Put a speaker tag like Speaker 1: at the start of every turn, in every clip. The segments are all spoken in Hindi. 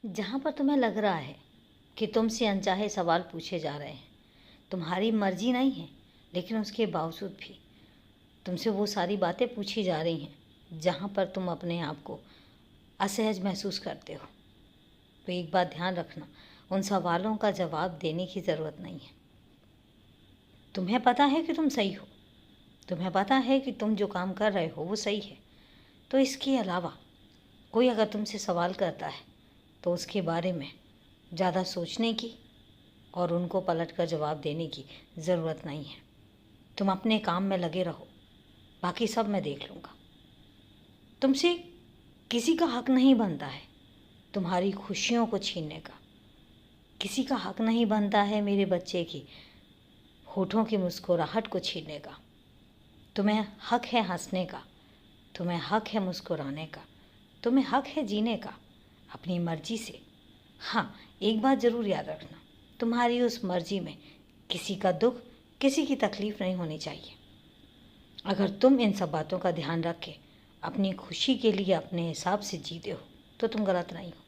Speaker 1: जहाँ पर तुम्हें लग रहा है कि तुमसे अनचाहे सवाल पूछे जा रहे हैं, तुम्हारी मर्जी नहीं है, लेकिन उसके बावजूद भी तुमसे वो सारी बातें पूछी जा रही हैं जहाँ पर तुम अपने आप को असहज महसूस करते हो, तो एक बात ध्यान रखना, उन सवालों का जवाब देने की ज़रूरत नहीं है। तुम्हें पता है कि तुम सही हो, तुम्हें पता है कि तुम जो काम कर रहे हो वो सही है। तो इसके अलावा कोई अगर तुमसे सवाल करता है तो उसके बारे में ज़्यादा सोचने की और उनको पलट कर जवाब देने की ज़रूरत नहीं है। तुम अपने काम में लगे रहो, बाकी सब मैं देख लूँगा। तुमसे किसी का हक नहीं बनता है तुम्हारी खुशियों को छीनने का। किसी का हक नहीं बनता है मेरे बच्चे की होठों की मुस्कुराहट को छीनने का। तुम्हें हक है हंसने का, तुम्हें हक है मुस्कुराने का, तुम्हें हक है जीने का अपनी मर्जी से। हाँ, एक बात ज़रूर याद रखना, तुम्हारी उस मर्जी में किसी का दुख, किसी की तकलीफ़ नहीं होनी चाहिए। अगर तुम इन सब बातों का ध्यान रख के अपनी खुशी के लिए अपने हिसाब से जीते हो तो तुम गलत नहीं हो।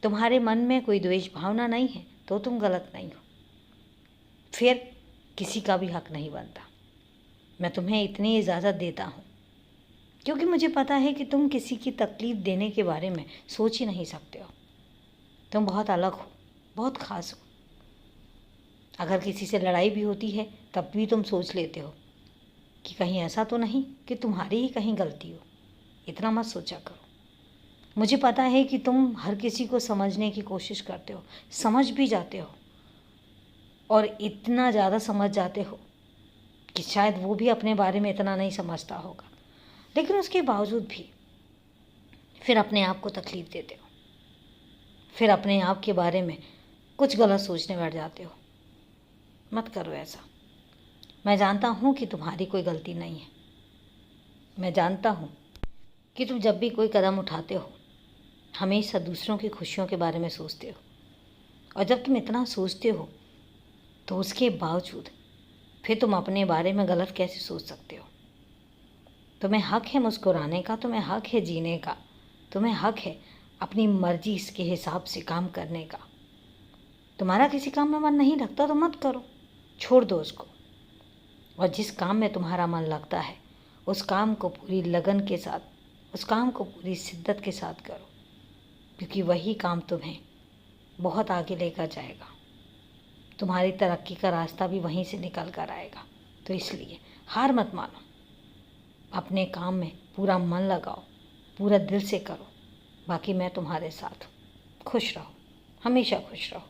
Speaker 1: तुम्हारे मन में कोई द्वेष भावना नहीं है तो तुम गलत नहीं हो। फिर किसी का भी हक नहीं बनता। मैं तुम्हें इतनी इजाज़त देता हूँ क्योंकि मुझे पता है कि तुम किसी की तकलीफ़ देने के बारे में सोच ही नहीं सकते हो। तुम बहुत अलग हो, बहुत ख़ास हो। अगर किसी से लड़ाई भी होती है तब भी तुम सोच लेते हो कि कहीं ऐसा तो नहीं कि तुम्हारी ही कहीं गलती हो। इतना मत सोचा करो। मुझे पता है कि तुम हर किसी को समझने की कोशिश करते हो, समझ भी जाते हो, और इतना ज़्यादा समझ जाते हो कि शायद वो भी अपने बारे में इतना नहीं समझता होगा, लेकिन उसके बावजूद भी फिर अपने आप को तकलीफ़ देते हो, फिर अपने आप के बारे में कुछ गलत सोचने बैठ जाते हो। मत करो ऐसा। मैं जानता हूँ कि तुम्हारी कोई गलती नहीं है। मैं जानता हूँ कि तुम जब भी कोई कदम उठाते हो हमेशा दूसरों की खुशियों के बारे में सोचते हो, और जब तुम इतना सोचते हो तो उसके बावजूद फिर तुम अपने बारे में गलत कैसे सोच सकते हो। तुम्हें हक है मुस्कुराने का, तुम्हें हक है जीने का, तुम्हें हक है अपनी मर्जी के हिसाब से काम करने का। तुम्हारा किसी काम में मन नहीं लगता तो मत करो, छोड़ दो उसको। और जिस काम में तुम्हारा मन लगता है उस काम को पूरी लगन के साथ, उस काम को पूरी शिद्दत के साथ करो, क्योंकि वही काम तुम्हें बहुत आगे लेकर जाएगा। तुम्हारी तरक्की का रास्ता भी वहीं से निकल कर आएगा। तो इसलिए हार मत मानो, अपने काम में पूरा मन लगाओ, पूरा दिल से करो। बाकी मैं तुम्हारे साथ हूँ। खुश रहो, हमेशा खुश रहो।